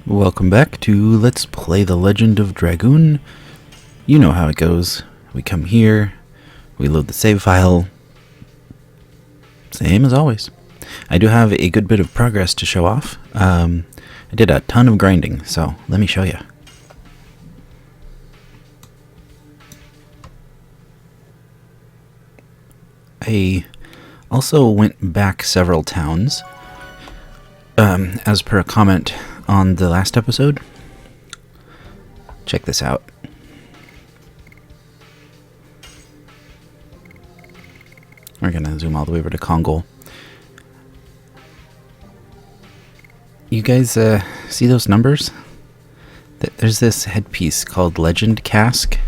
Welcome back to Let's Play the Legend of Dragoon. You know how it goes. We come here, we load the save file. Same as always. I do have a good bit of progress to show off. I did a ton of grinding, so let me show you. I also went back several towns, as per a comment on the last episode. Check this out. We're gonna zoom all the way over to Kongol. You guys see those numbers? There's this headpiece called Legend Cask.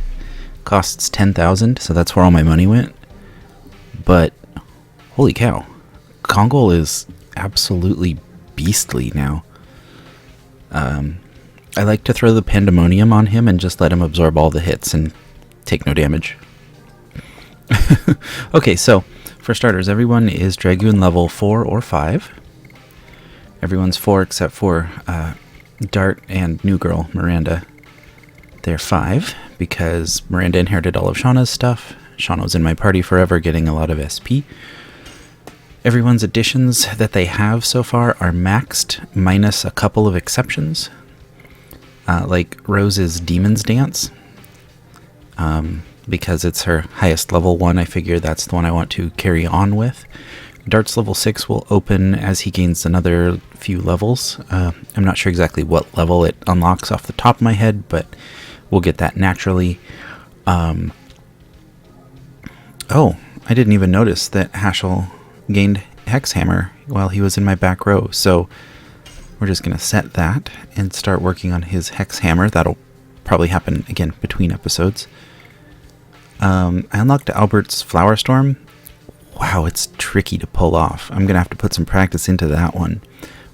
Costs 10,000, so that's where all my money went. But holy cow, Kongol is absolutely beastly now. I like to throw the pandemonium on him and just let him absorb all the hits and take no damage. Okay, so for starters, everyone is Dragoon level 4 or 5. Everyone's 4 except for Dart and New Girl, Miranda. They're 5 because Miranda inherited all of Shauna's stuff. Shauna was in my party forever, getting a lot of SP. Everyone's additions that they have so far are maxed, minus a couple of exceptions. Like Rose's Demon's Dance. Because it's her highest level one, I figure that's the one I want to carry on with. Dart's level 6 will open as he gains another few levels. I'm not sure exactly what level it unlocks off the top of my head, but we'll get that naturally. Oh, I didn't even notice that Hashel gained Hex Hammer while he was in my back row, so we're just going to set that and start working on his Hex Hammer. That'll probably happen again between episodes. I unlocked Albert's Flower Storm. Wow, it's tricky to pull off. I'm going to have to put some practice into that one.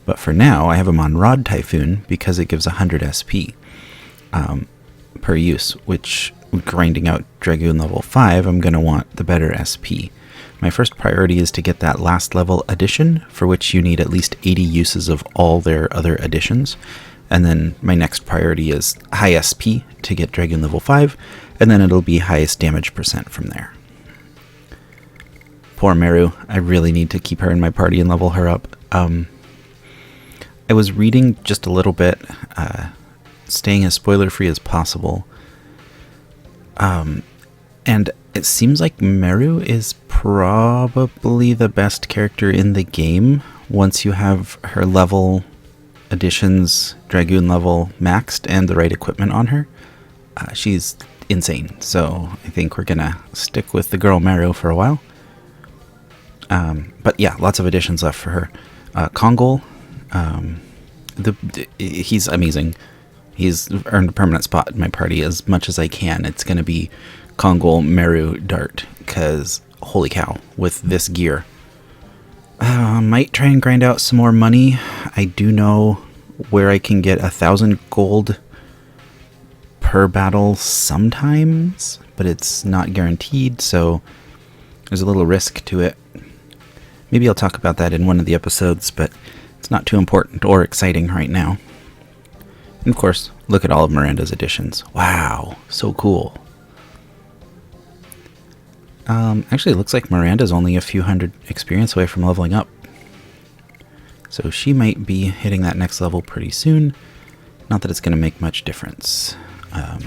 But for now, I have him on Rod Typhoon because it gives 100 SP per use, which, grinding out Dragoon level 5, I'm going to want the better SP. My first priority is to get that last level addition, for which you need at least 80 uses of all their other additions. And then my next priority is high SP to get Dragoon level 5, and then it'll be highest damage percent from there. Poor Meru, I really need to keep her in my party and level her up. I was reading just a little bit, staying as spoiler-free as possible. And it seems like Meru is probably the best character in the game once you have her level additions, Dragoon level maxed, and the right equipment on her. She's insane, so I think we're gonna stick with the girl Meru for a while. But yeah, lots of additions left for her. Kongol, he's amazing. He's earned a permanent spot in my party as much as I can. It's gonna be Kongol, Meru, Dart, because holy cow, with this gear. Might try and grind out some more money. I do know where I can get 1,000 gold per battle sometimes, but it's not guaranteed, so there's a little risk to it. Maybe I'll talk about that in one of the episodes, but it's not too important or exciting right now. And of course, look at all of Miranda's additions. Wow, so cool. Actually, it looks like Miranda's only a few hundred experience away from leveling up. So she might be hitting that next level pretty soon. Not that it's going to make much difference, at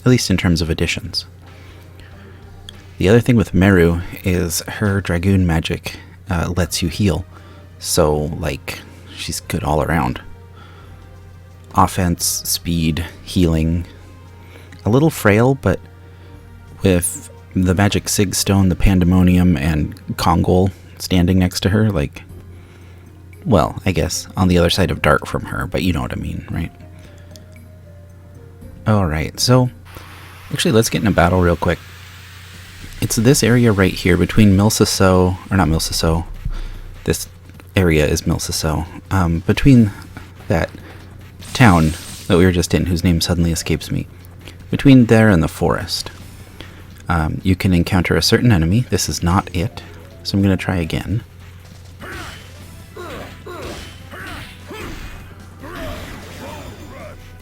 least in terms of additions. The other thing with Meru is her Dragoon magic lets you heal. So, like, she's good all around. Offense, speed, healing. A little frail, but with the magic Sig Stone, the Pandemonium, and Kongol standing next to her, like, well, I guess on the other side of Dart from her, but you know what I mean, right? Alright, so actually let's get in a battle real quick. It's this area right here between Milsiso, or not Milsiso, this area is Milsiso, between that town that we were just in, whose name suddenly escapes me, between there and the forest. You can encounter a certain enemy. This is not it, so I'm going to try again.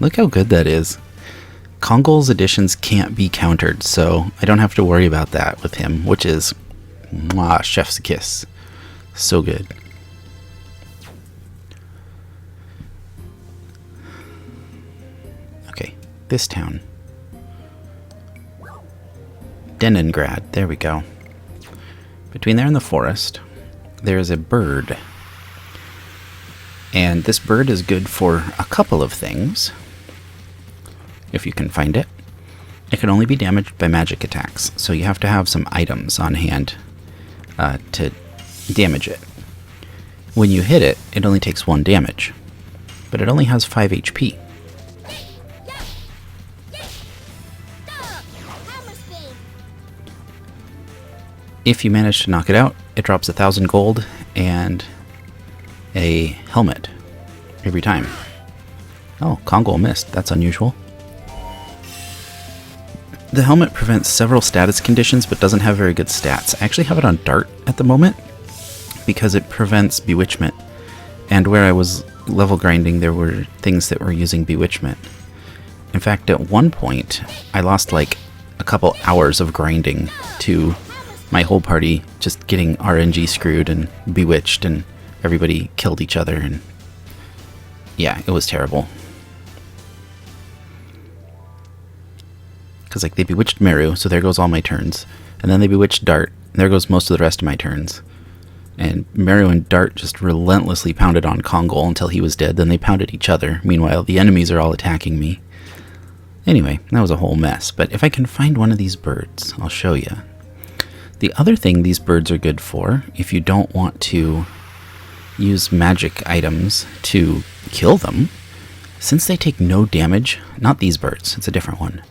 Look how good that is. Kongol's additions can't be countered, so I don't have to worry about that with him, which is mwah, chef's kiss. So good. Okay, this town. Denengrad, there we go. Between there and the forest, there is a bird. And this bird is good for a couple of things, if you can find it. It can only be damaged by magic attacks, so you have to have some items on hand to damage it. When you hit it, it only takes 1 damage, but it only has 5 HP. If you manage to knock it out, it drops 1,000 gold and a helmet every time. Oh, Congo missed. That's unusual. The helmet prevents several status conditions but doesn't have very good stats. I actually have it on Dart at the moment because it prevents bewitchment. And where I was level grinding, there were things that were using bewitchment. In fact, at one point, I lost like a couple hours of grinding to my whole party just getting RNG screwed and bewitched, and everybody killed each other, and yeah, it was terrible. Because like they bewitched Meru, so there goes all my turns. And then they bewitched Dart, and there goes most of the rest of my turns. And Meru and Dart just relentlessly pounded on Kongol until he was dead, then they pounded each other. Meanwhile, the enemies are all attacking me. Anyway, that was a whole mess, but if I can find one of these birds, I'll show you. The other thing these birds are good for, if you don't want to use magic items to kill them, since they take no damage, not these birds, it's a different one.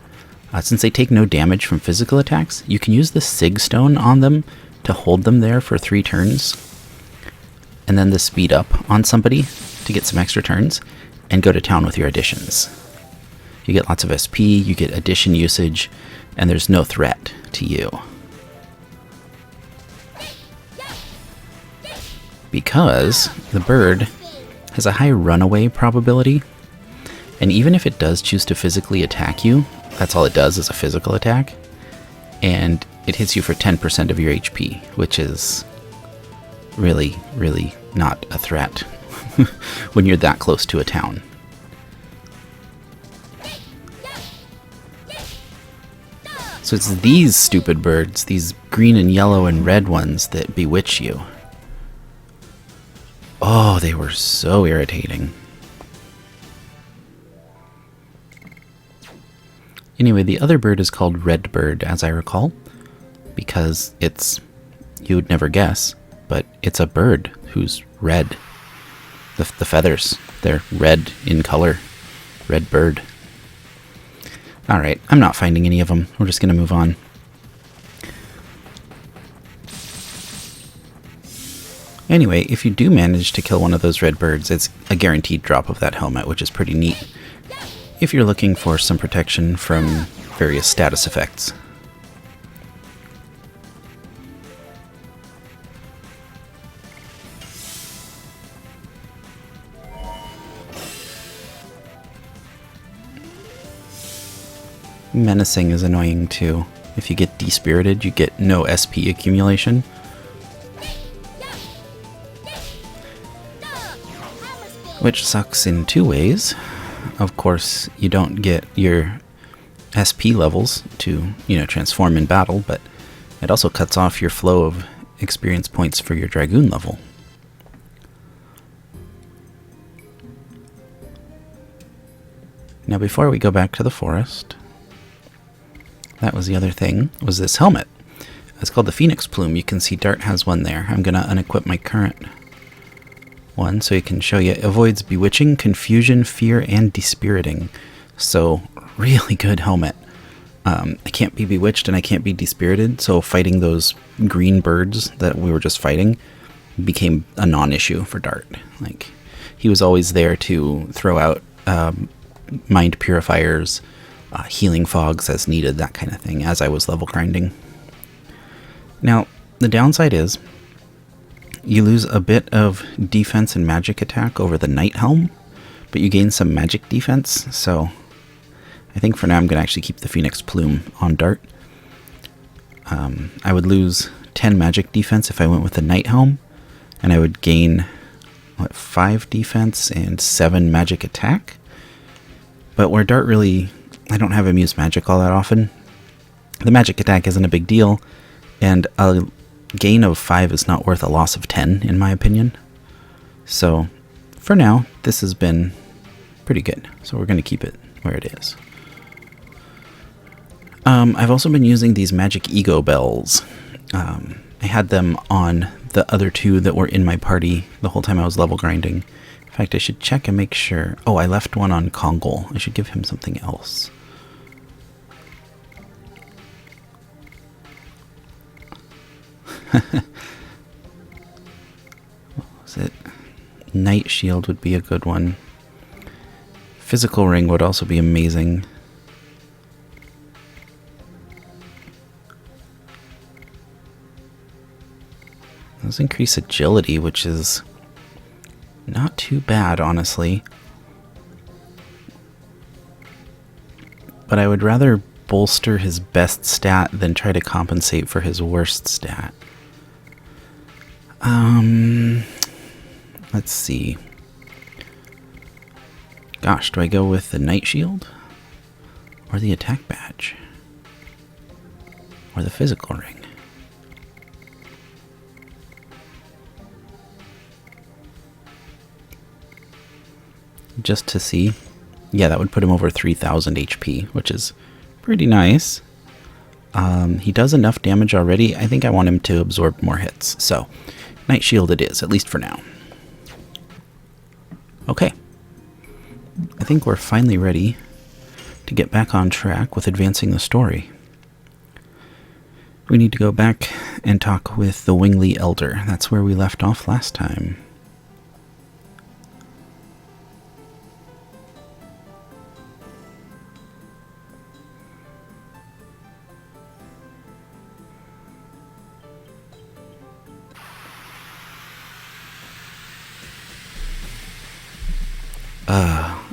Since they take no damage from physical attacks, you can use the Sig Stone on them to hold them there for 3 turns, and then the speed up on somebody to get some extra turns, and go to town with your additions. You get lots of SP, you get addition usage, and there's no threat to you. Because the bird has a high runaway probability, and even if it does choose to physically attack you, that's all it does is a physical attack, and it hits you for 10% of your HP, which is really, really not a threat when you're that close to a town. So it's these stupid birds, these green and yellow and red ones, that bewitch you. Oh, they were so irritating. Anyway, the other bird is called Red Bird, as I recall, because it's, you would never guess, but it's a bird who's red. The feathers, they're red in color. Red Bird. Alright, I'm not finding any of them. We're just going to move on. Anyway, if you do manage to kill one of those red birds, it's a guaranteed drop of that helmet, which is pretty neat, if you're looking for some protection from various status effects. Menacing is annoying too. If you get despirited, you get no SP accumulation. Which sucks in 2 ways. Of course, you don't get your SP levels to, transform in battle, but it also cuts off your flow of experience points for your Dragoon level. Now, before we go back to the forest, that was the other thing, was this helmet. It's called the Phoenix Plume. You can see Dart has one there. I'm going to unequip my current one so you can show you. It avoids bewitching, confusion, fear, and dispiriting. So, really good helmet. I can't be bewitched and I can't be dispirited, so fighting those green birds that we were just fighting became a non-issue for Dart. Like, he was always there to throw out mind purifiers, healing fogs as needed, that kind of thing, as I was level grinding. Now, the downside is you lose a bit of defense and magic attack over the Night Helm, but you gain some magic defense, so I think for now I'm going to actually keep the Phoenix Plume on Dart. I would lose 10 magic defense if I went with the Night Helm, and I would gain 5 defense and 7 magic attack. But where Dart really, I don't have him use magic all that often, the magic attack isn't a big deal, and a gain of 5 is not worth a loss of 10, in my opinion. So, for now, this has been pretty good, so we're going to keep it where it is. I've also been using these magic ego bells. I had them on the other 2 that were in my party the whole time I was level grinding. In fact, I should check and make sure. Oh, I left one on Kongol. I should give him something else. What was it? Night Shield would be a good one. Physical Ring would also be amazing. Those increase agility, which is not too bad, honestly. But I would rather bolster his best stat than try to compensate for his worst stat. Let's see. Gosh, do I go with the Night Shield? Or the Attack Badge? Or the Physical Ring? Just to see. Yeah, that would put him over 3,000 HP, which is pretty nice. He does enough damage already. I think I want him to absorb more hits. So, Night Shield it is, at least for now. Okay. I think we're finally ready to get back on track with advancing the story. We need to go back and talk with the Wingley Elder. That's where we left off last time.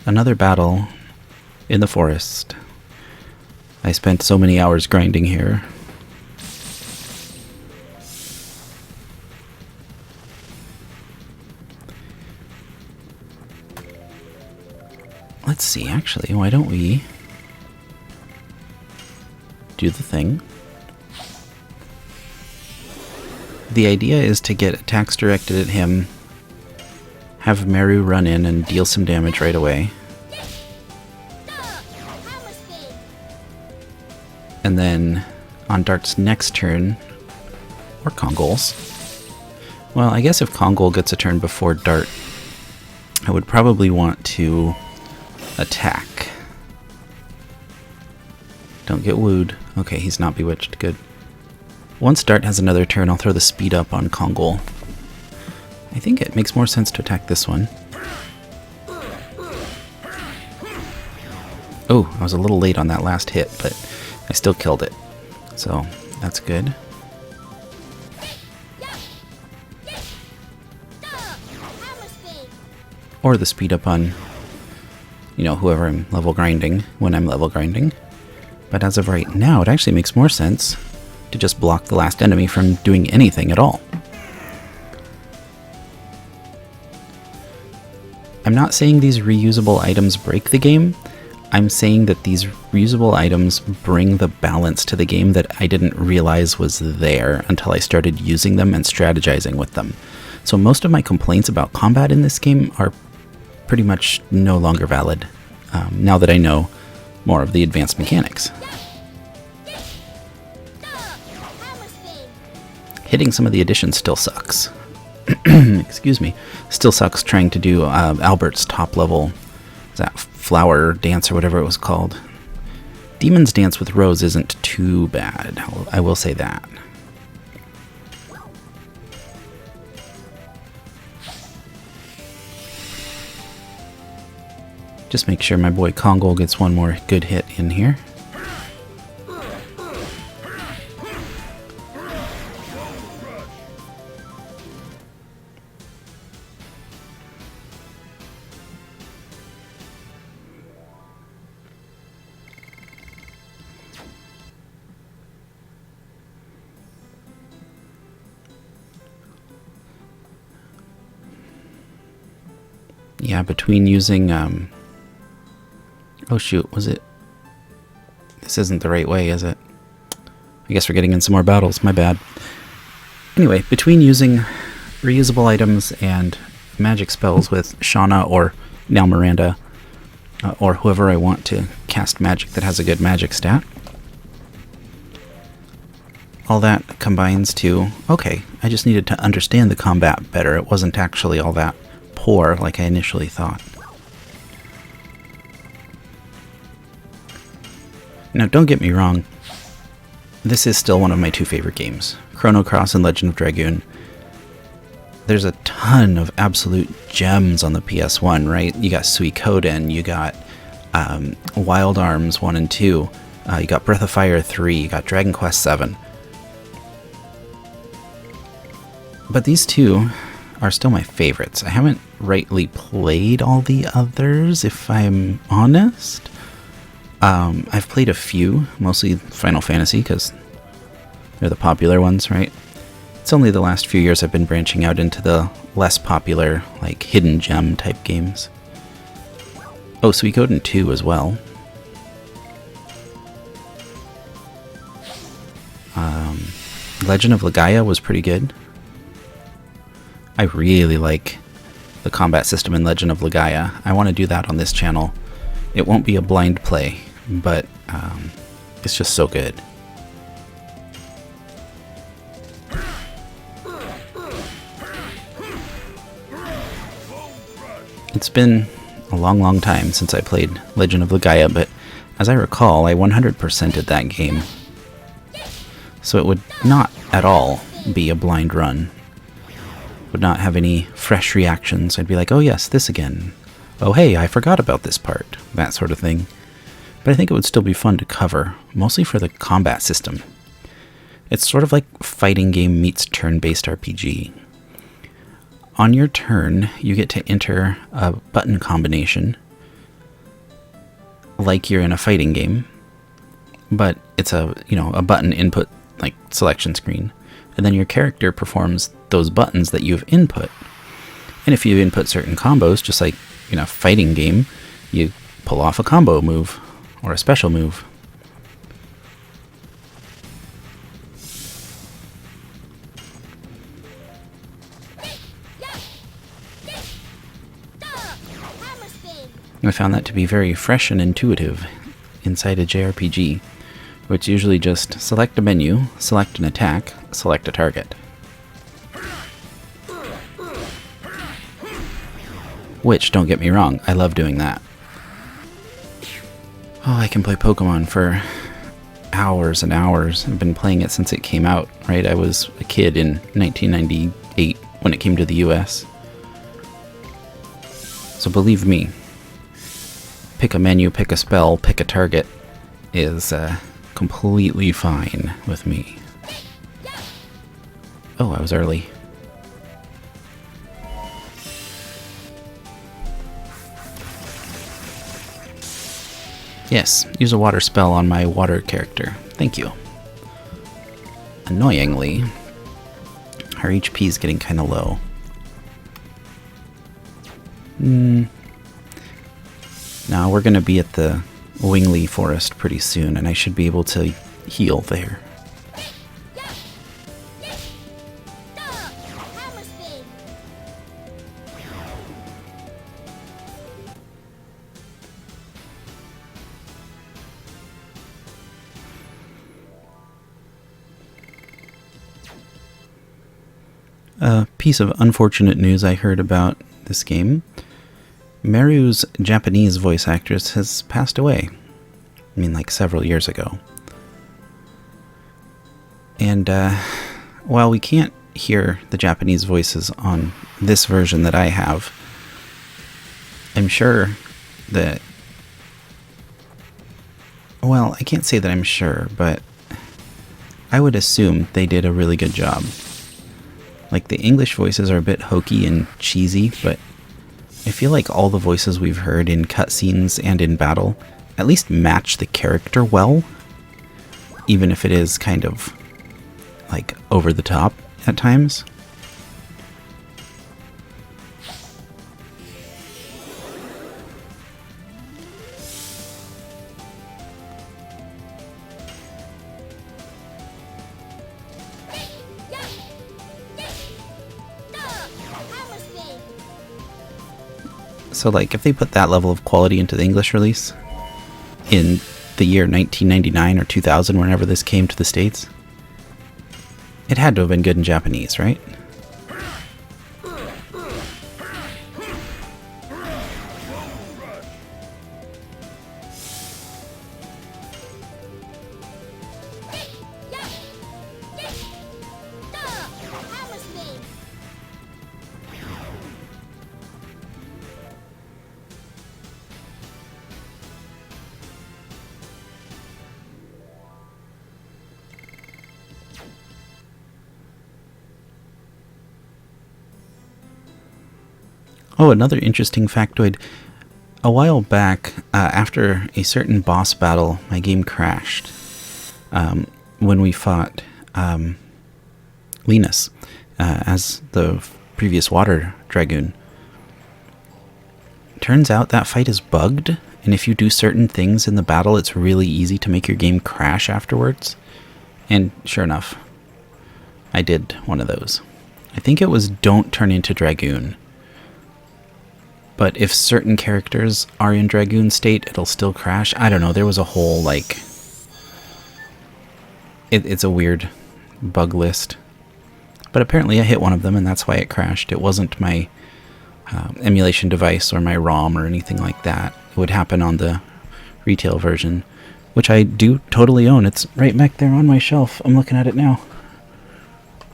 Another battle in the forest. I spent so many hours grinding here. Let's see, actually, why don't we do the thing? The idea is to get attacks directed at him, have Meru run in and deal some damage right away. And then on Dart's next turn, or Kongol's. Well, I guess if Kongol gets a turn before Dart, I would probably want to attack. Don't get wooed. Okay, he's not bewitched. Good. Once Dart has another turn, I'll throw the speed up on Kongol. I think it makes more sense to attack this one. Oh, I was a little late on that last hit, but I still killed it. So, that's good. Or the speed up on, you know, whoever I'm level grinding, when I'm level grinding. But as of right now, it actually makes more sense to just block the last enemy from doing anything at all. I'm not saying these reusable items break the game. I'm saying that these reusable items bring the balance to the game that I didn't realize was there until I started using them and strategizing with them. So most of my complaints about combat in this game are pretty much no longer valid, now that I know more of the advanced mechanics. Hitting some of the additions still sucks. Excuse me. Still sucks trying to do Albert's top level, that flower dance or whatever it was called. Demon's Dance with Rose isn't too bad, I will say that. Just make sure my boy Kongol gets one more good hit in here. Yeah, between using, oh shoot, was it? This isn't the right way, is it? I guess we're getting in some more battles, my bad. Anyway, between using reusable items and magic spells with Shauna or now Miranda, or whoever I want to cast magic that has a good magic stat, all that combines to, okay, I just needed to understand the combat better. It wasn't actually all that poor like I initially thought. Now, don't get me wrong, this is still one of my two favorite games, Chrono Cross and Legend of Dragoon. There's a ton of absolute gems on the PS1, right? You got Suikoden, you got Wild Arms 1 and 2, you got Breath of Fire 3, you got Dragon Quest 7. But these two are still my favorites. I haven't rightly played all the others, if I'm honest. I've played a few, mostly Final Fantasy, because they're the popular ones, right? It's only the last few years I've been branching out into the less popular, like, hidden gem type games. Oh, Suikoden 2 as well. Legend of Legaia was pretty good. I really like the combat system in Legend of Legaia. I want to do that on this channel. It won't be a blind play, but it's just so good. It's been a long time since I played Legend of Legaia, but as I recall, I 100%ed that game. So it would not at all be a blind run. Would not have any fresh reactions. I'd be like, oh yes, this again. Oh hey, I forgot about this part. That sort of thing. But I think it would still be fun to cover, mostly for the combat system. It's sort of like fighting game meets turn-based RPG. On your turn, you get to enter a button combination, like you're in a fighting game, but it's a button input, like, selection screen. And then your character performs those buttons that you've input. And if you input certain combos, just like in a fighting game, you pull off a combo move or a special move. I found that to be very fresh and intuitive inside a JRPG, which usually just select a menu, select an attack, select a target. Which, don't get me wrong, I love doing that. Oh, I can play Pokemon for hours and hours. I've been playing it since it came out, right? I was a kid in 1998 when it came to the US. So believe me, pick a menu, pick a spell, pick a target is completely fine with me. Oh, I was early. Yes, use a water spell on my water character. Thank you. Annoyingly, her HP is getting kind of low. Now we're going to be at the Wingley Forest pretty soon, and I should be able to heal there. A piece of unfortunate news I heard about this game. Meru's Japanese voice actress has passed away. I mean, like several years ago. And while we can't hear the Japanese voices on this version that I have, I'm sure that... Well, I can't say that I'm sure, but I would assume they did a really good job. Like, the English voices are a bit hokey and cheesy, but I feel like all the voices we've heard in cutscenes and in battle at least match the character well, even if it is kind of, like, over the top at times. So, like, if they put that level of quality into the English release in the year 1999 or 2000, whenever this came to the States, it had to have been good in Japanese, right? Oh, another interesting factoid. A while back, after a certain boss battle, my game crashed. When we fought Linus as the previous water dragoon. Turns out that fight is bugged, and if you do certain things in the battle, it's really easy to make your game crash afterwards. And sure enough, I did one of those. I think it was Don't Turn into Dragoon. But if certain characters are in Dragoon state, it'll still crash. I don't know, there was a whole, like... It's a weird bug list. But apparently I hit one of them, and that's why it crashed. It wasn't my emulation device or my ROM or anything like that. It would happen on the retail version, which I do totally own. It's right back there on my shelf. I'm looking at it now.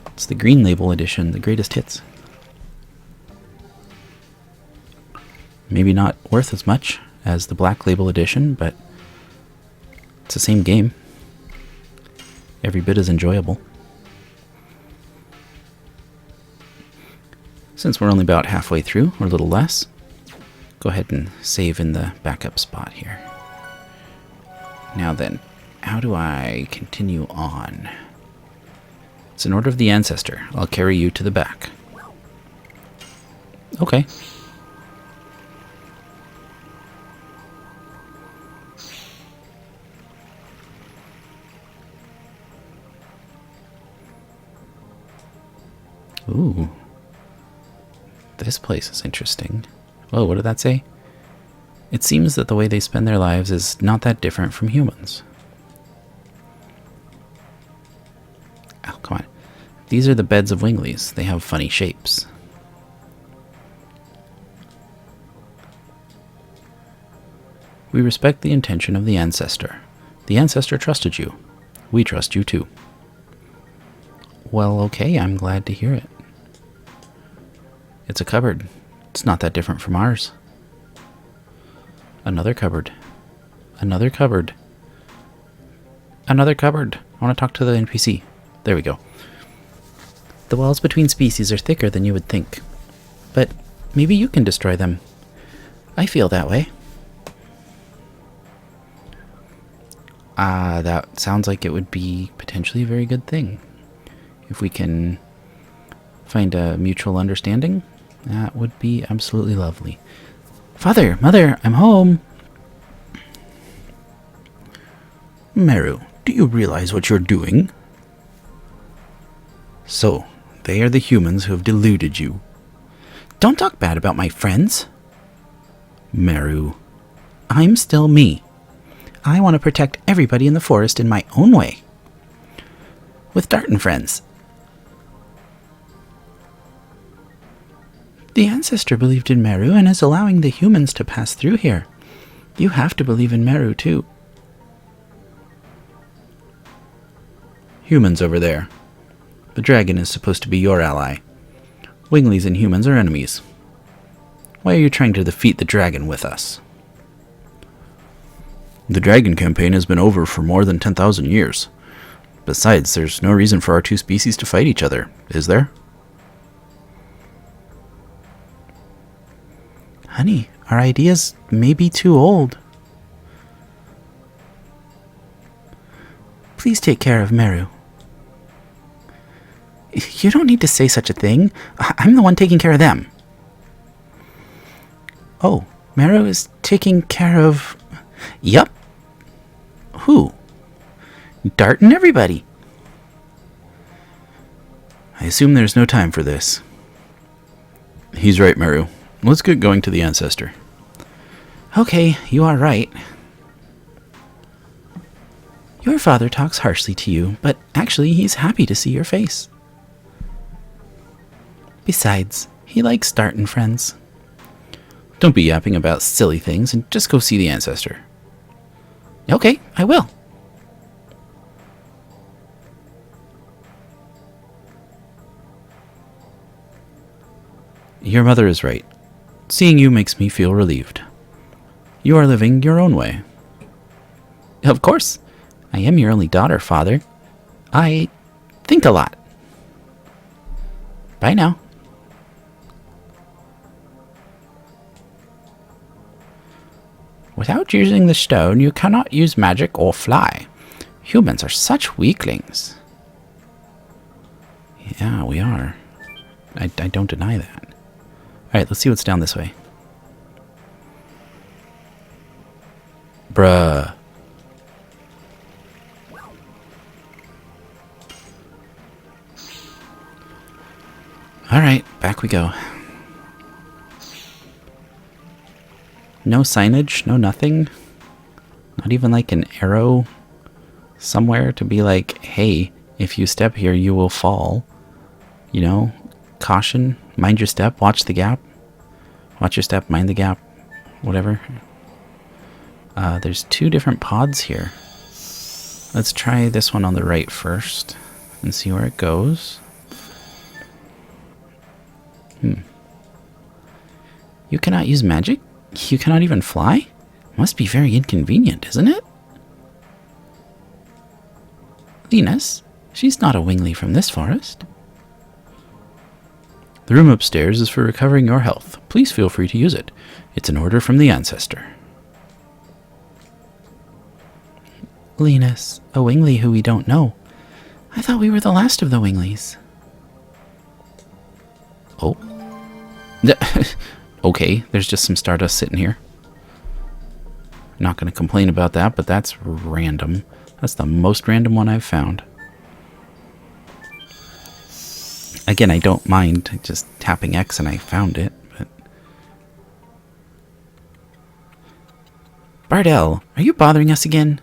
It's the Green Label edition, the greatest hits. Maybe not worth as much as the Black Label edition, but it's the same game. Every bit as enjoyable. Since we're only about halfway through, or a little less, go ahead and save in the backup spot here. Now then, how do I continue on? It's an order of the ancestor. I'll carry you to the back. Okay. Ooh. This place is interesting. Whoa, what did that say? It seems that the way they spend their lives is not that different from humans. Oh, come on. These are the beds of winglies. They have funny shapes. We respect the intention of the ancestor. The ancestor trusted you. We trust you too. Well, okay, I'm glad to hear it. It's a cupboard. It's not that different from ours. Another cupboard. Another cupboard. Another cupboard. I want to talk to the NPC. There we go. The walls between species are thicker than you would think. But maybe you can destroy them. I feel that way. That sounds like it would be potentially a very good thing. If we can find a mutual understanding, that would be absolutely lovely. Father, Mother, I'm home. Meru, do you realize what you're doing? So, they are the humans who have deluded you. Don't talk bad about my friends. Meru. I'm still me. I want to protect everybody in the forest in my own way. With Dart and friends. The ancestor believed in Meru and is allowing the humans to pass through here. You have to believe in Meru too. Humans over there. The dragon is supposed to be your ally. Winglies and humans are enemies. Why are you trying to defeat the dragon with us? The dragon campaign has been over for more than 10,000 years. Besides, there's no reason for our two species to fight each other, is there? Honey, our ideas may be too old. Please take care of Meru. You don't need to say such a thing. I'm the one taking care of them. Oh, Meru is taking care of... Yup. Who? Dart and everybody. I assume there's no time for this. He's right, Meru. Let's get going to the ancestor. Okay, you are right. Your father talks harshly to you, but actually he's happy to see your face. Besides, he likes starting friends. Don't be yapping about silly things and just go see the ancestor. Okay, I will. Your mother is right. Seeing you makes me feel relieved. You are living your own way. Of course. I am your only daughter, Father. I think a lot. Bye now. Without using the stone, you cannot use magic or fly. Humans are such weaklings. Yeah, we are. I don't deny that. Alright, let's see what's down this way. Bruh. Alright, back we go. No signage, no nothing. Not even like an arrow somewhere to be like, hey, if you step here, you will fall. You know, caution, mind your step, watch the gap. Watch your step, mind the gap, whatever. There's 2 different pods here. Let's try this one on the right first and see where it goes. You cannot use magic? You cannot even fly? Must be very inconvenient, isn't it? Linus, she's not a wingly from this forest. The room upstairs is for recovering your health. Please feel free to use it. It's an order from the ancestor. Linus, a wingly who we don't know. I thought we were the last of the winglies. Oh. Okay, there's just some stardust sitting here. Not going to complain about that, but that's random. That's the most random one I've found. Again, I don't mind just tapping X and I found it, but... Bardell, are you bothering us again?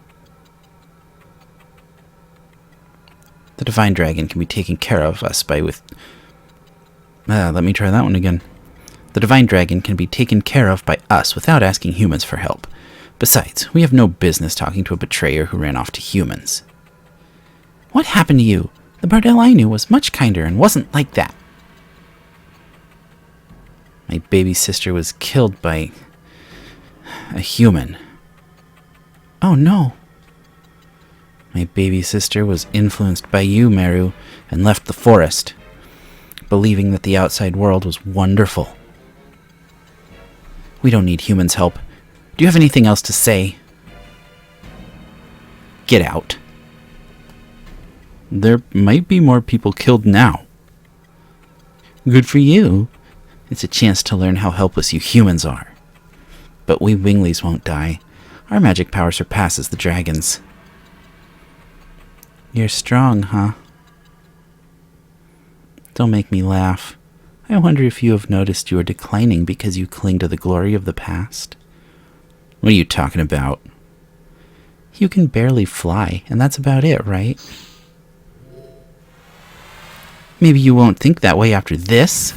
The divine dragon can be taken care of us by let me try that one again. The divine dragon can be taken care of by us without asking humans for help. Besides, we have no business talking to a betrayer who ran off to humans. What happened to you? The Bardell I knew was much kinder and wasn't like that. My baby sister was killed by a human. Oh no. My baby sister was influenced by you, Meru, and left the forest, believing that the outside world was wonderful. We don't need humans' help. Do you have anything else to say? Get out. There might be more people killed now. Good for you. It's a chance to learn how helpless you humans are. But we winglies won't die. Our magic power surpasses the dragon's. You're strong, huh? Don't make me laugh. I wonder if you have noticed you are declining because you cling to the glory of the past. What are you talking about? You can barely fly, and that's about it, right? Maybe you won't think that way after this.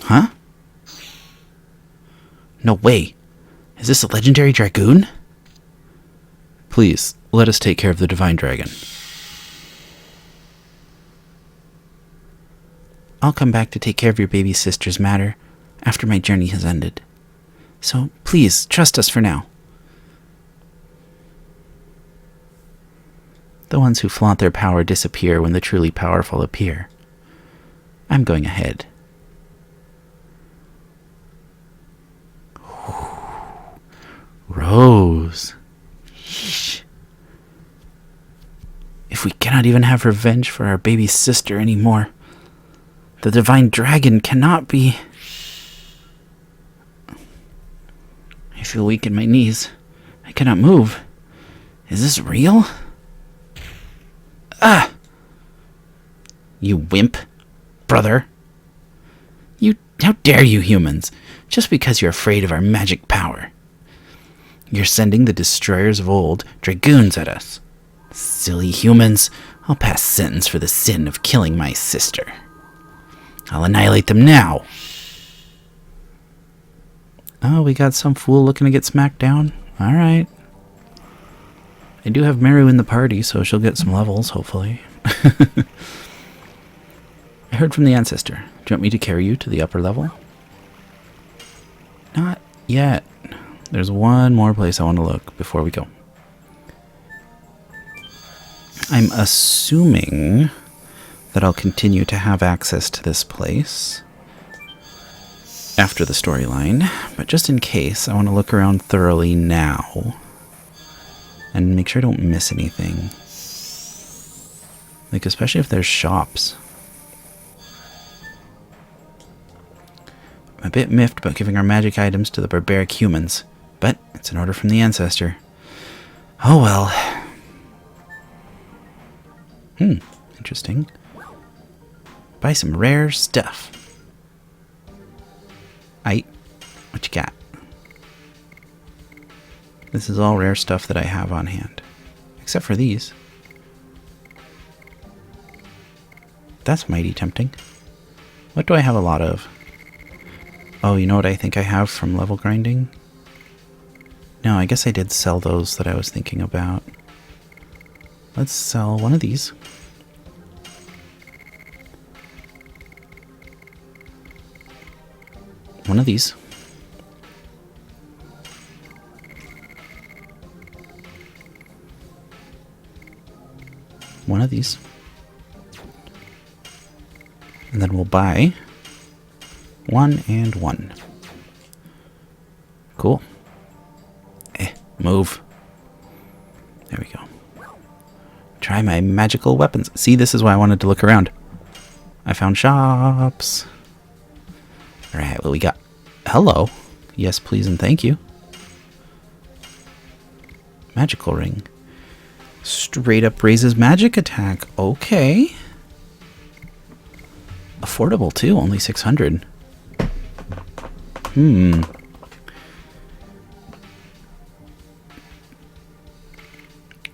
Huh? No way. Is this a legendary dragoon? Please, let us take care of the divine dragon. I'll come back to take care of your baby sister's matter after my journey has ended. So please, trust us for now. The ones who flaunt their power disappear when the truly powerful appear. I'm going ahead. Rose. Yeesh. If we cannot even have revenge for our baby sister anymore, the divine dragon cannot be... I feel weak in my knees. I cannot move. Is this real? Ah! You wimp. Brother. How dare you humans, just because you're afraid of our magic power. You're sending the destroyers of old dragoons at us. Silly humans, I'll pass sentence for the sin of killing my sister. I'll annihilate them now. Oh, we got some fool looking to get smacked down. Alright. I do have Meru in the party, so she'll get some levels, hopefully. I heard from the ancestor. Do you want me to carry you to the upper level? Not yet. There's one more place I want to look before we go. I'm assuming that I'll continue to have access to this place after the storyline, but just in case, I want to look around thoroughly now and make sure I don't miss anything. Like, especially if there's shops. I'm a bit miffed about giving our magic items to the barbaric humans, but it's an order from the ancestor. Oh well. Interesting. Buy some rare stuff. What you got? This is all rare stuff that I have on hand. Except for these. That's mighty tempting. What do I have a lot of? Oh, you know what I think I have from level grinding? No, I guess I did sell those that I was thinking about. Let's sell one of these. One of these. One of these. And then we'll buy 1 and 1. Cool. Move. There we go. Try my magical weapons. See, this is why I wanted to look around. I found shops. Alright, what we got? Hello. Yes, please and thank you. Magical ring. Straight up raises magic attack. Okay. Affordable too, only 600.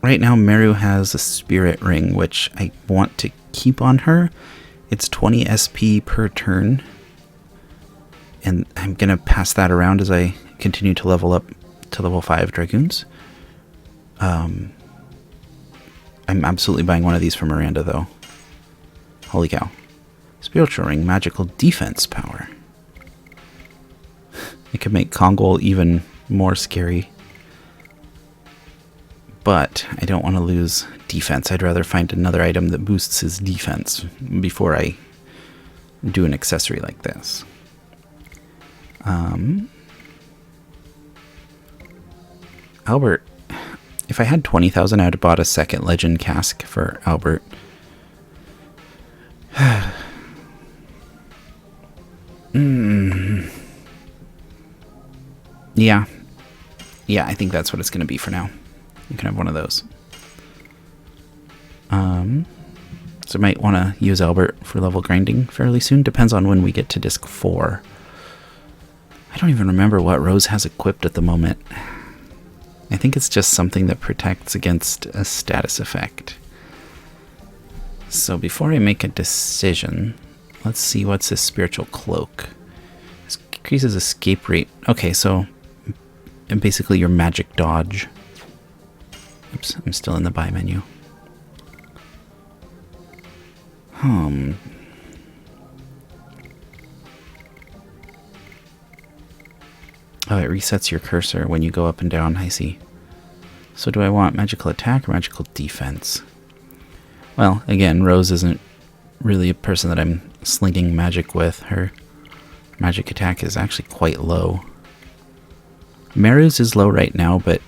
Right now, Meru has a spirit ring, which I want to keep on her. It's 20 SP per turn. And I'm going to pass that around as I continue to level up to level 5 Dragoons. I'm absolutely buying one of these for Miranda, though. Holy cow. Spiritual ring, magical defense power. It could make Kongol even more scary. But I don't want to lose defense. I'd rather find another item that boosts his defense before I do an accessory like this. Albert. If I had 20,000, I would have bought a second legend cask for Albert. Yeah. Yeah, I think that's what it's going to be for now. You can have one of those. So I might want to use Albert for level grinding fairly soon. Depends on when we get to disc 4. I don't even remember what Rose has equipped at the moment. I think it's just something that protects against a status effect. So before I make a decision, let's see what's this spiritual cloak. This increases escape rate. Okay, so basically your magic dodge. Oops, I'm still in the buy menu. Oh, it resets your cursor when you go up and down, I see. So do I want magical attack or magical defense? Well, again, Rose isn't really a person that I'm slinging magic with. Her magic attack is actually quite low. Meru's is low right now, but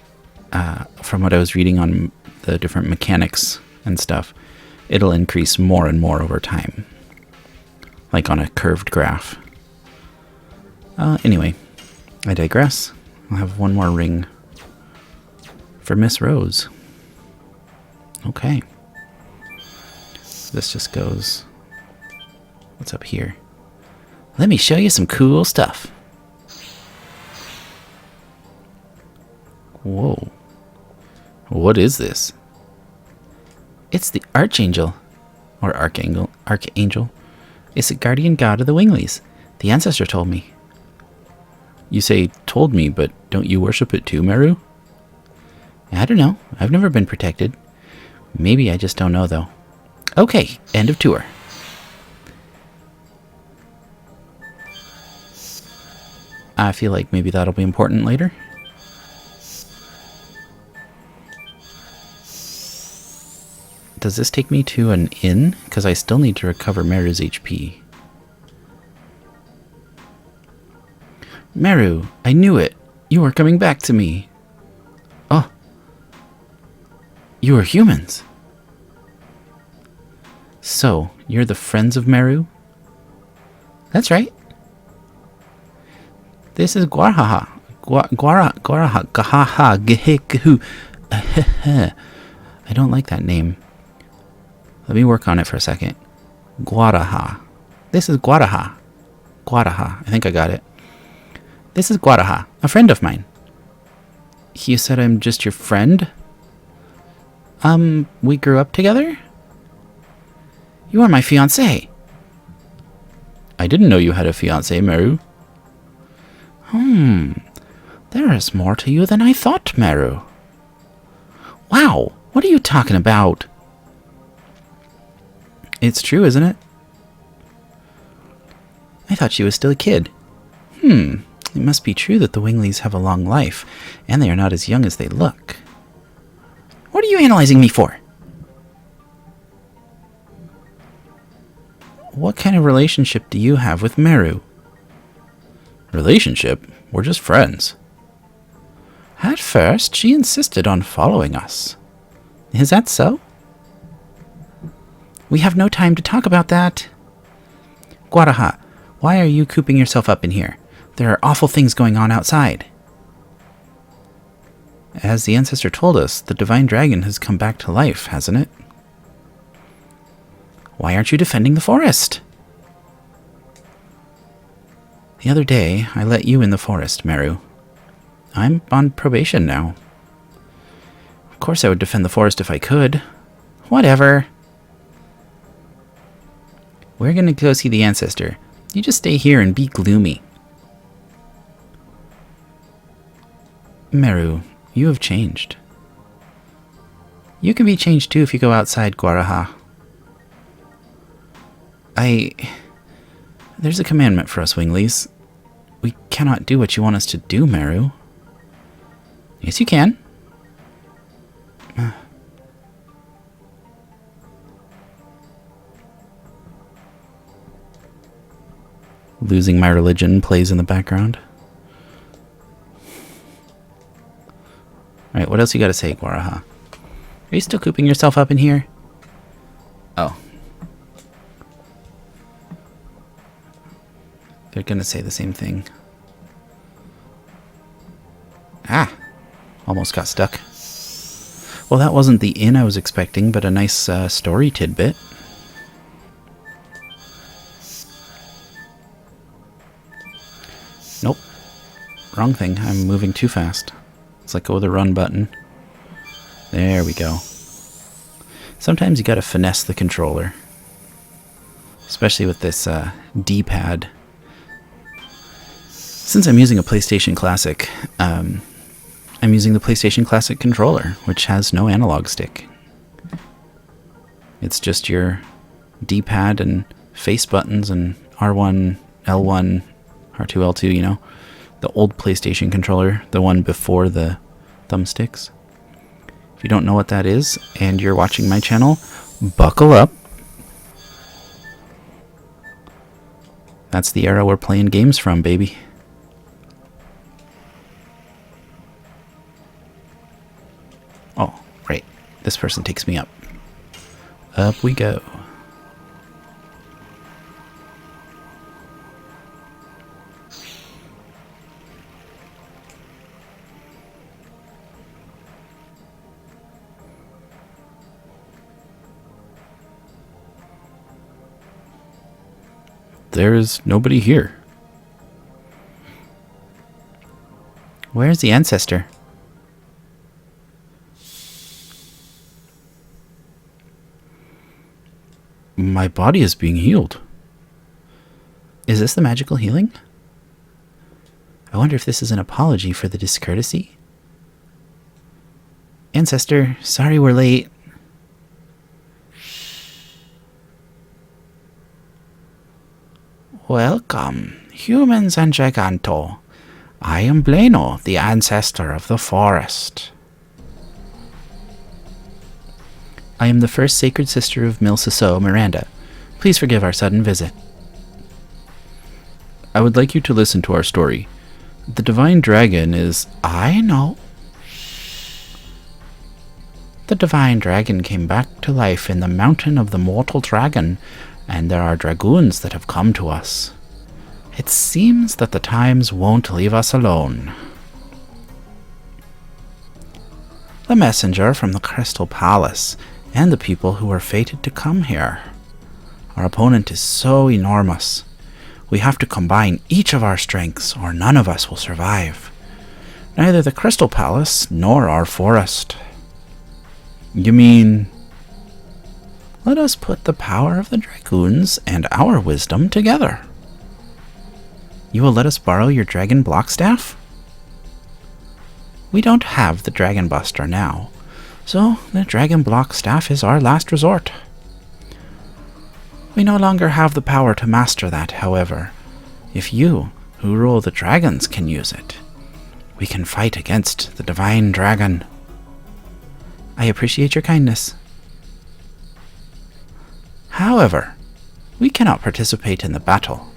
from what I was reading on the different mechanics and stuff, it'll increase more and more over time. Like on a curved graph. Anyway, I digress. I'll have one more ring for Miss Rose. Okay. This just goes What's up here? Let me show you some cool stuff. Whoa. What is this? It's the Archangel. Or Archangel. Archangel. It's the guardian god of the Winglies. The ancestor told me. You say told me, but don't you worship it too, Meru? I don't know. I've never been protected. Maybe I just don't know, though. Okay, end of tour. I feel like maybe that'll be important later. Does this take me to an inn? Because I still need to recover Meru's HP. Meru, I knew it. You are coming back to me. Oh. You are humans. So, you're the friends of Meru? That's right. This is Guaraha. Guaraha. Gahaha. Geheku. I don't like that name. Let me work on it for a second. Guaraha. This is Guaraha. Guaraha. I think I got it. This is Guaraha, a friend of mine. You said I'm just your friend? We grew up together? You are my fiancé. I didn't know you had a fiancé, Meru. There is more to you than I thought, Meru. Wow, what are you talking about? It's true, isn't it? I thought she was still a kid. It must be true that the Winglies have a long life, and they are not as young as they look. What are you analyzing me for? What kind of relationship do you have with Meru? Relationship? We're just friends. At first, she insisted on following us. Is that so? We have no time to talk about that. Guaraha, why are you cooping yourself up in here? There are awful things going on outside. As the ancestor told us, the divine dragon has come back to life, hasn't it? Why aren't you defending the forest? The other day, I let you in the forest, Meru. I'm on probation now. Of course I would defend the forest if I could. Whatever. We're gonna go see the ancestor. You just stay here and be gloomy. Meru, you have changed. You can be changed too if you go outside, Guaraha. There's a commandment for us, Winglies. We cannot do what you want us to do, Meru. Yes, you can. Losing my religion plays in the background. Alright, what else you gotta say, Guaraha? Are you still cooping yourself up in here? Oh. They're gonna say the same thing. Ah! Almost got stuck. Well, that wasn't the inn I was expecting, but a nice story tidbit. Nope. Wrong thing. I'm moving too fast. Let's let go of the run button. There we go. Sometimes you gotta finesse the controller. Especially with this D-pad. Since I'm using a PlayStation Classic, I'm using the PlayStation Classic controller, which has no analog stick. It's just your D-pad and face buttons and R1, L1, R2, L2, you know? The old PlayStation controller, the one before the thumbsticks. If you don't know what that is, and you're watching my channel, buckle up. That's the era we're playing games from, baby. Oh, great. This person takes me up. Up we go. there is nobody here. Where's the ancestor? My body is being healed. Is this the magical healing? I wonder if this is an apology for the discourtesy. Ancestor, sorry we're late. Welcome, humans and Giganto. I am Blano, the ancestor of the forest. I am the first sacred sister of Milsiso, Miranda. Please forgive our sudden visit. I would like you to listen to our story. The divine dragon is... I know. The divine dragon came back to life in the mountain of the mortal dragon, and there are dragoons that have come to us. It seems that the times won't leave us alone. The messenger from the Crystal Palace, and the people who are fated to come here. Our opponent is so enormous. We have to combine each of our strengths, or none of us will survive. Neither the Crystal Palace nor our forest. You mean... Let us put the power of the dragoons and our wisdom together. You will let us borrow your dragon block staff? We don't have the Dragon Buster now, so the Dragon Block Staff is our last resort. We no longer have the power to master that, however. If you, who rule the dragons, can use it, we can fight against the Divine Dragon. I appreciate your kindness. However, we cannot participate in the battle.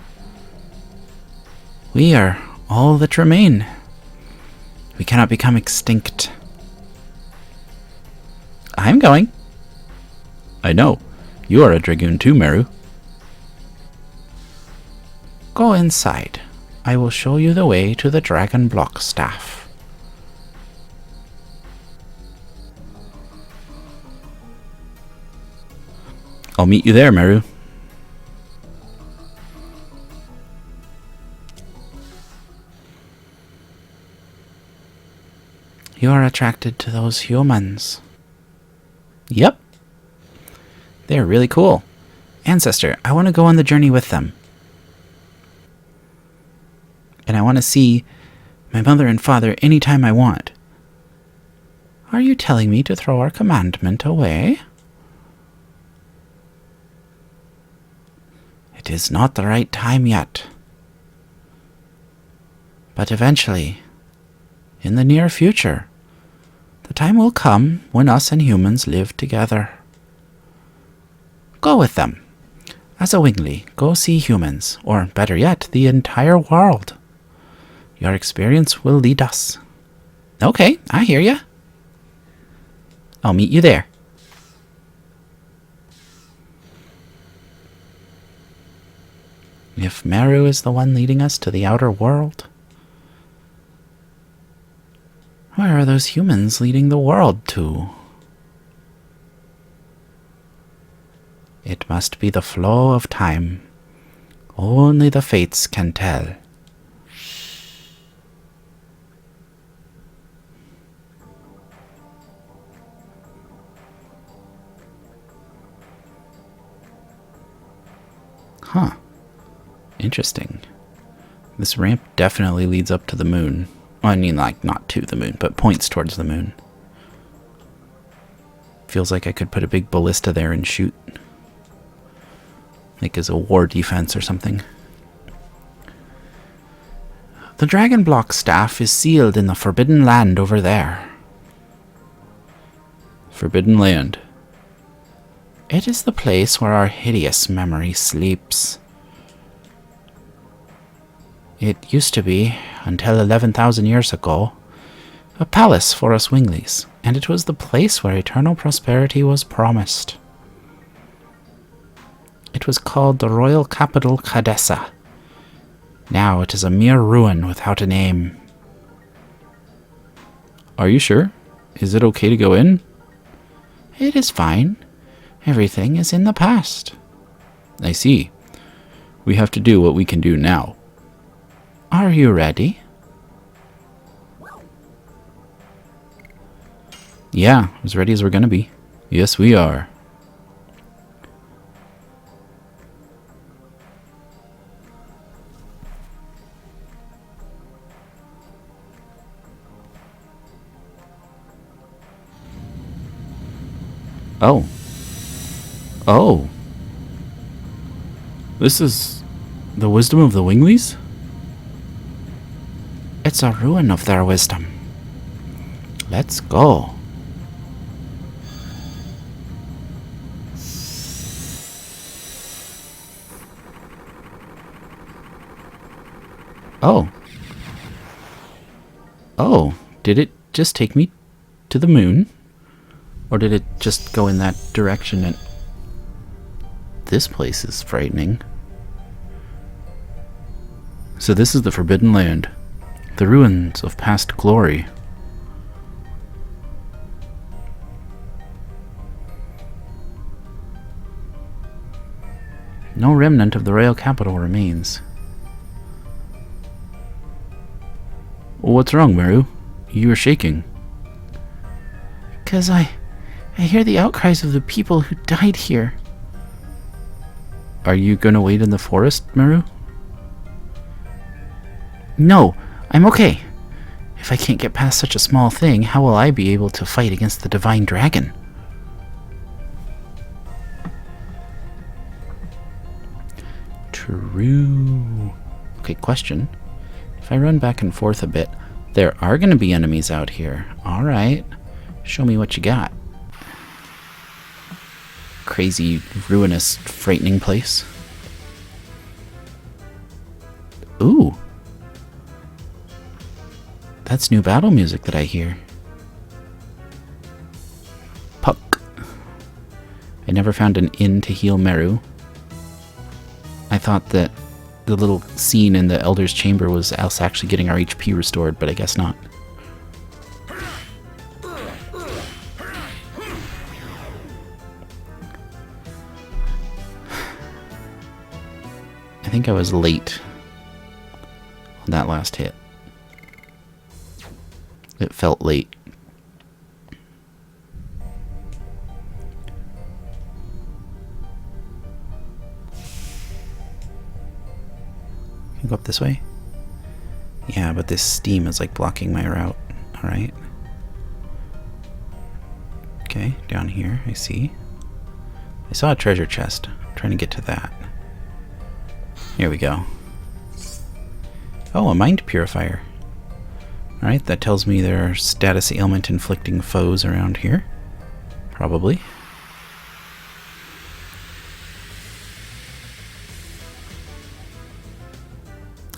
We are all that remain. We cannot become extinct. I'm going. I know. You are a dragoon too, Meru. Go inside. I will show you the way to the Dragon Block Staff. I'll meet you there, Meru. You are attracted to those humans. Yep. They're really cool. Ancestor, I want to go on the journey with them. And I want to see my mother and father anytime I want. Are you telling me to throw our commandment away? It is not the right time yet. But eventually, in the near future, the time will come when us and humans live together. Go with them. As a wingly, go see humans, or better yet, the entire world. Your experience will lead us. Okay, I hear ya. I'll meet you there. If Meru is the one leading us to the outer world, where are those humans leading the world to? It must be the flow of time. Only the fates can tell. Huh. Interesting. This ramp definitely leads up to the moon. Well, I mean, like, not to the moon, but points towards the moon. Feels like I could put a big ballista there and shoot. Like as a war defense or something. The Dragon Block Staff is sealed in the Forbidden Land over there. Forbidden Land. It is the place where our hideous memory sleeps. It used to be, until 11,000 years ago, a palace for us winglies, and it was the place where eternal prosperity was promised. It was called the Royal Capital Cadessa. Now it is a mere ruin without a name. Are you sure? Is it okay to go in? It is fine. Everything is in the past. I see. We have to do what we can do now. Are you ready? Yeah, as ready as we're gonna be. Yes, we are. Oh. Oh. This is the wisdom of the Winglies? It's a ruin of their wisdom. Let's go. Oh. Oh, did it just take me to the moon? Or did it just go in that direction and... This place is frightening. So this is the Forbidden Land. The ruins of past glory. No remnant of the royal capital remains. What's wrong, Meru? You are shaking. 'Cause I hear the outcries of the people who died here. Are you gonna wait in the forest, Meru? No, I'm okay. If I can't get past such a small thing, how will I be able to fight against the divine dragon? True. Okay, question. If I run back and forth a bit, there are gonna be enemies out here. Alright. Show me what you got. Crazy, ruinous, frightening place. Ooh. That's new battle music that I hear. Puck. I never found an inn to heal Meru. I thought that the little scene in the Elder's Chamber was us actually getting our HP restored, but I guess not. I think I was late on that last hit. It felt late. Can you go up this way? Yeah, but this steam is like blocking my route. Alright. Okay, down here, I see. I saw a treasure chest. I'm trying to get to that. Here we go. Oh, a mind purifier. Alright, that tells me there are status ailment inflicting foes around here. Probably.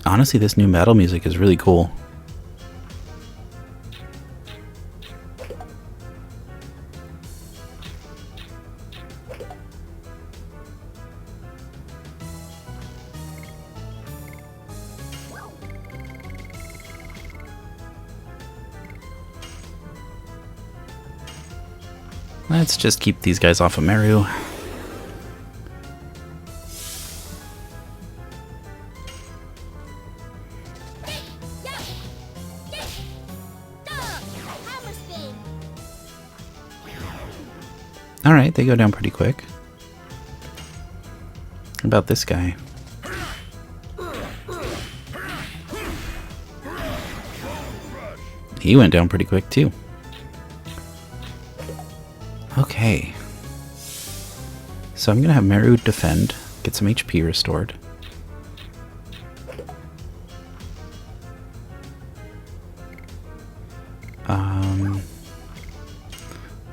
Honestly, this new battle music is really cool. Let's just keep these guys off of Meru. Alright, they go down pretty quick. What about this guy? He went down pretty quick too. Okay. So I'm gonna have Meru defend, get some HP restored.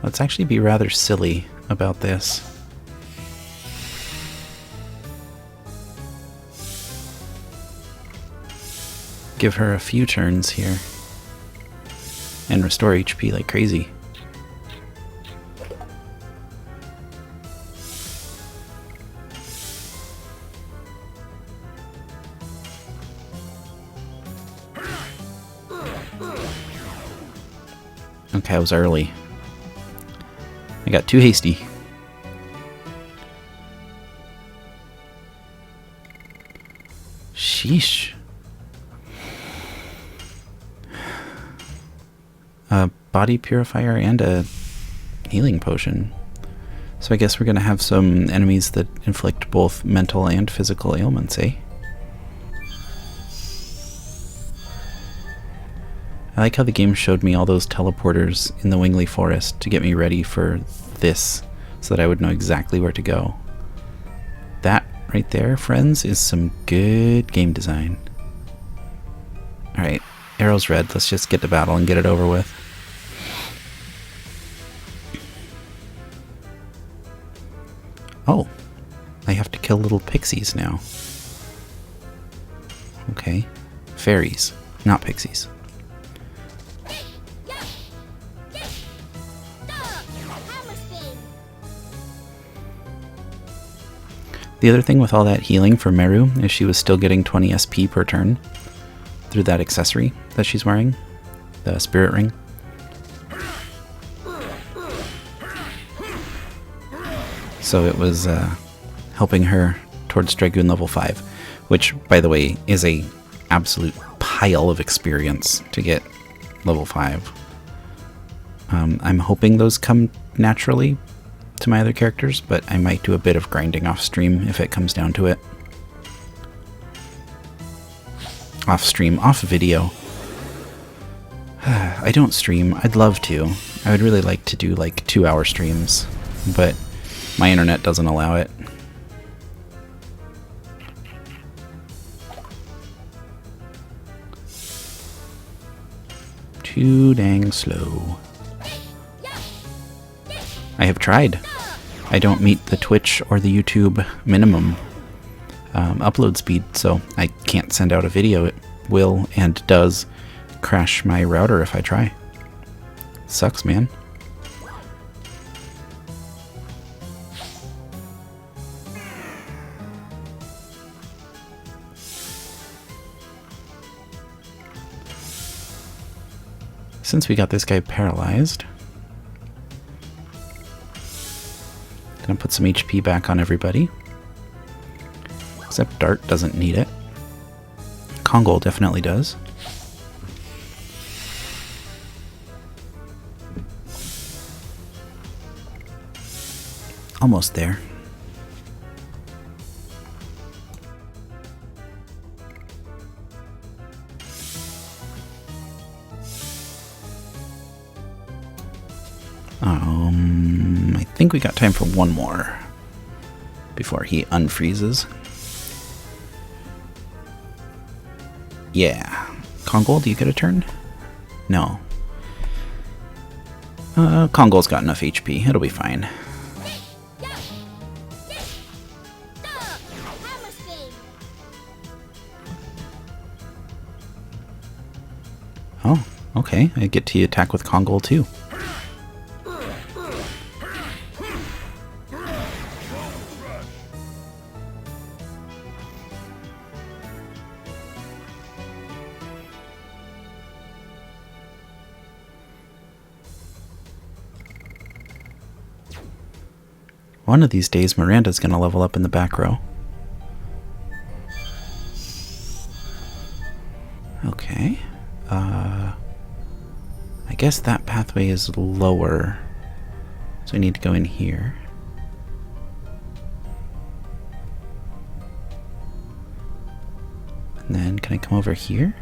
Let's actually be rather silly about this. Give her a few turns here. And restore HP like crazy. Okay, I was early. I got too hasty. Sheesh. A body purifier and a healing potion. So I guess we're going to have some enemies that inflict both mental and physical ailments, eh? I like how the game showed me all those teleporters in the Wingley Forest to get me ready for this, so that I would know exactly where to go. That right there, friends, is some good game design. Alright, arrow's red. Let's just get to battle and get it over with. Oh, I have to kill little pixies now. Okay. Fairies, not pixies. The other thing with all that healing for Meru is she was still getting 20 SP per turn through that accessory that she's wearing, the spirit ring. So it was helping her towards Dragoon level 5, which, by the way, is a absolute pile of experience to get level 5. I'm hoping those come naturally to my other characters, but I might do a bit of grinding off stream if it comes down to it. Off stream, off video. I don't stream. I'd love to. I would really like to do like 2-hour streams, but my internet doesn't allow it. Too dang slow. I have tried. I don't meet the Twitch or the YouTube minimum upload speed, so I can't send out a video. It will and does crash my router if I try. Sucks, man. Since we got this guy paralyzed, gonna put some HP back on everybody. Except Dart doesn't need it. Kongol definitely does. Almost there. I think we got time for one more before he unfreezes. Yeah. Kongol, do you get a turn? No. Kongol's got enough HP. It'll be fine. Oh, okay. I get to attack with Kongol too. One of these days, Miranda's gonna level up in the back row. Okay. I guess that pathway is lower. So I need to go in here. And then, can I come over here?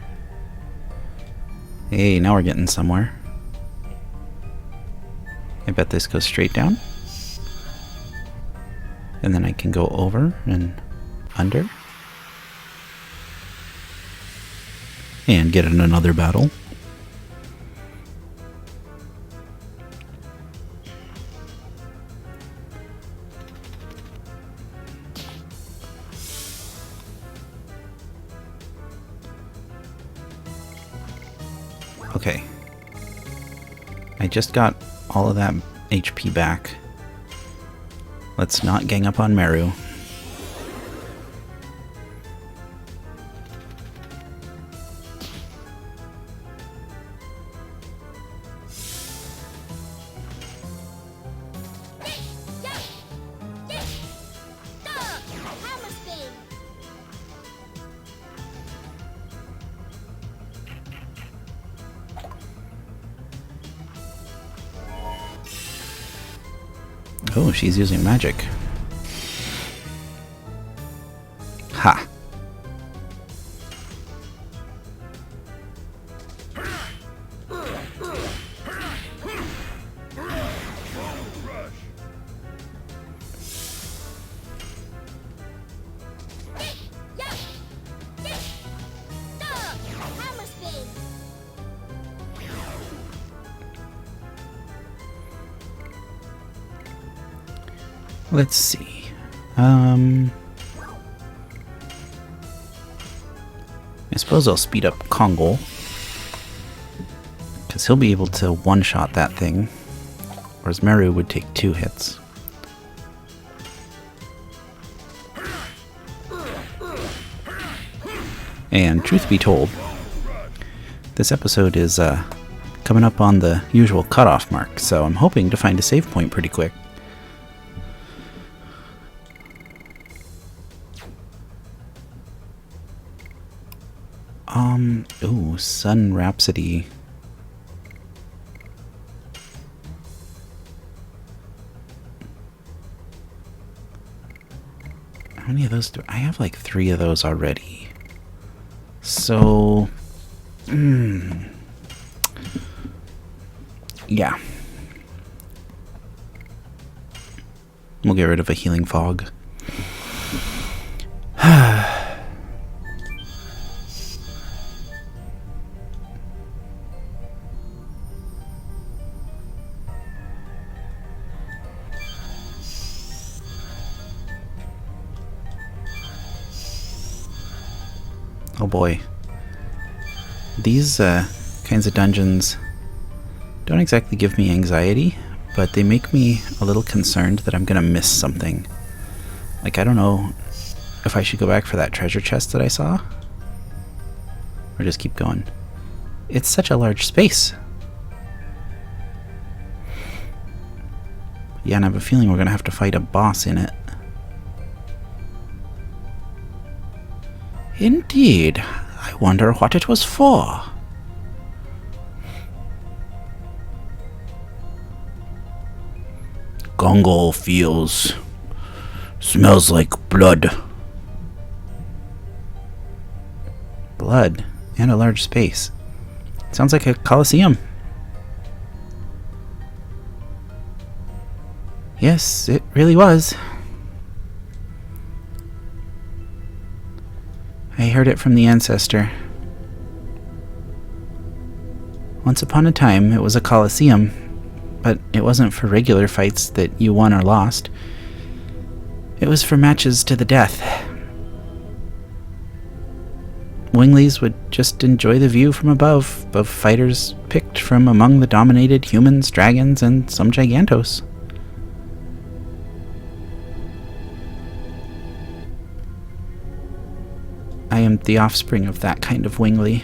Hey, now we're getting somewhere. I bet this goes straight down. And then I can go over and under. And get in another battle. Okay. I just got all of that HP back. Let's not gang up on Meru. Oh, she's using magic. Ha! Let's see. I suppose I'll speed up Kongol, because he'll be able to one-shot that thing, whereas Meru would take 2 hits. And truth be told, this episode is coming up on the usual cutoff mark, so I'm hoping to find a save point pretty quick. Ooh, Sun Rhapsody. How many of those do I have? Like 3 of those already. So, yeah. We'll get rid of a healing fog. Oh boy. These kinds of dungeons don't exactly give me anxiety, but they make me a little concerned that I'm gonna miss something. Like, I don't know if I should go back for that treasure chest that I saw, or just keep going. It's such a large space. Yeah, and I have a feeling we're gonna have to fight a boss in it. Indeed. I wonder what it was for. Kongol smells like blood. Blood and a large space. Sounds like a coliseum. Yes, it really was. I heard it from the ancestor. Once upon a time, it was a coliseum, but it wasn't for regular fights that you won or lost. It was for matches to the death. Winglies would just enjoy the view from above of fighters picked from among the dominated humans, dragons, and some Gigantos. I am the offspring of that kind of Wingly.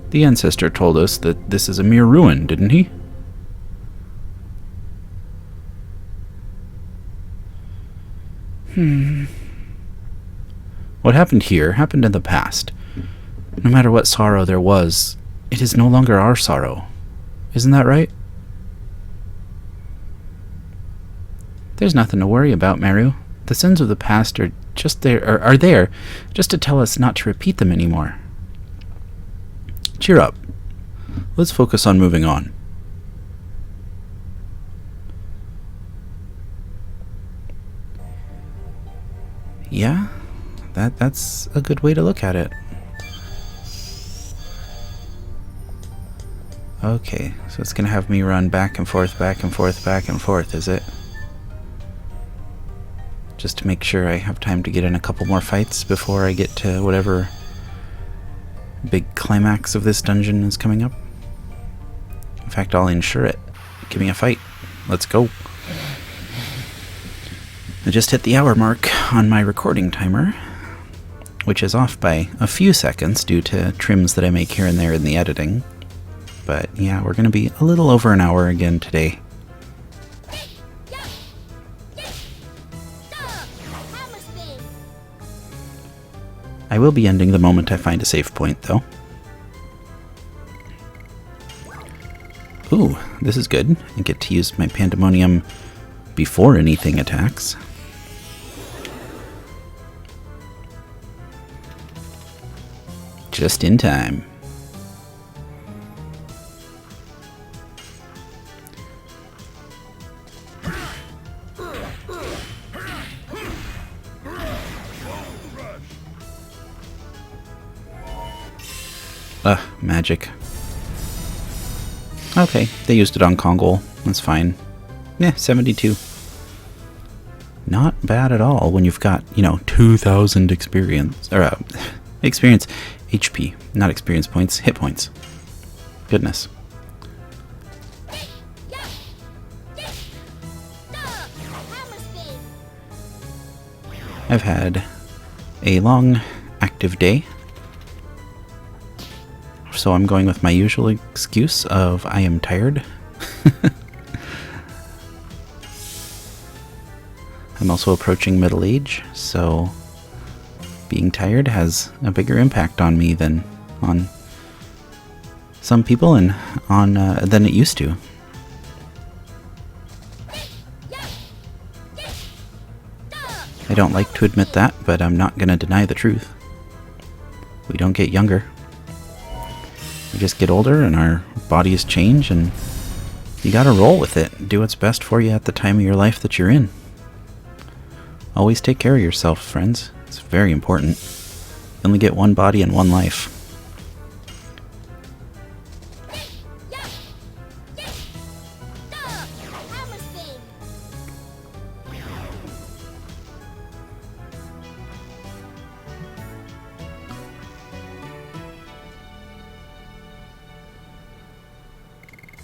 The ancestor told us that this is a mere ruin, didn't he? What happened here happened in the past. No matter what sorrow there was, it is no longer our sorrow. Isn't that right? There's nothing to worry about, Meru. The sins of the past are just there just to tell us not to repeat them anymore. Cheer up. Let's focus on moving on. Yeah, that's a good way to look at it. Okay, so it's gonna have me run back and forth, back and forth, back and forth, is it? Just to make sure I have time to get in a couple more fights before I get to whatever big climax of this dungeon is coming up. In fact, I'll ensure it. Give me a fight. Let's go. I just hit the hour mark on my recording timer, which is off by a few seconds due to trims that I make here and there in the editing. But yeah, we're going to be a little over an hour again today. I will be ending the moment I find a save point, though. Ooh, this is good. I get to use my Pandemonium before anything attacks. Just in time. Magic. Okay, they used it on Kongol. That's fine. Yeah, 72. Not bad at all when you've got, 2,000 experience. Or, experience. HP. Not experience points. Hit points. Goodness. I've had a long, active day. So I'm going with my usual excuse of I am tired. I'm also approaching middle age, so being tired has a bigger impact on me than on some people and on than it used to. I don't like to admit that, but I'm not going to deny the truth. We don't get younger. We just get older and our bodies change, and you gotta roll with it. Do what's best for you at the time of your life that you're in. Always take care of yourself, friends. It's very important. You only get one body and one life.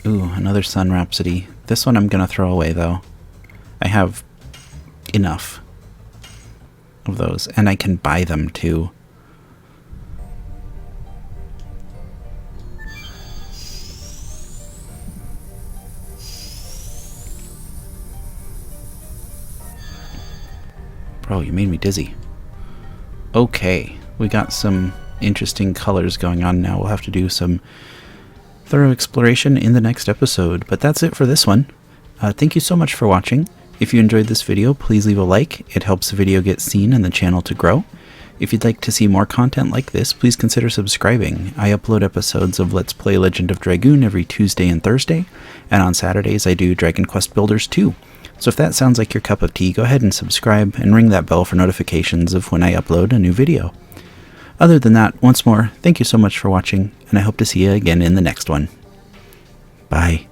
Ooh, another Sun Rhapsody. This one I'm gonna throw away, though. I have enough of those, and I can buy them, too. Bro, you made me dizzy. Okay, we got some interesting colors going on now. We'll have to do some thorough exploration in the next episode, but that's it for this one. Thank you so much for watching. If you enjoyed this video, please leave a like. It helps the video get seen and the channel to grow. If you'd like to see more content like this, please consider subscribing. I upload episodes of Let's Play Legend of Dragoon every Tuesday and Thursday, and on Saturdays I do Dragon Quest Builders too. So if that sounds like your cup of tea, go ahead and subscribe and ring that bell for notifications of when I upload a new video. Other than that, once more, thank you so much for watching, and I hope to see you again in the next one. Bye.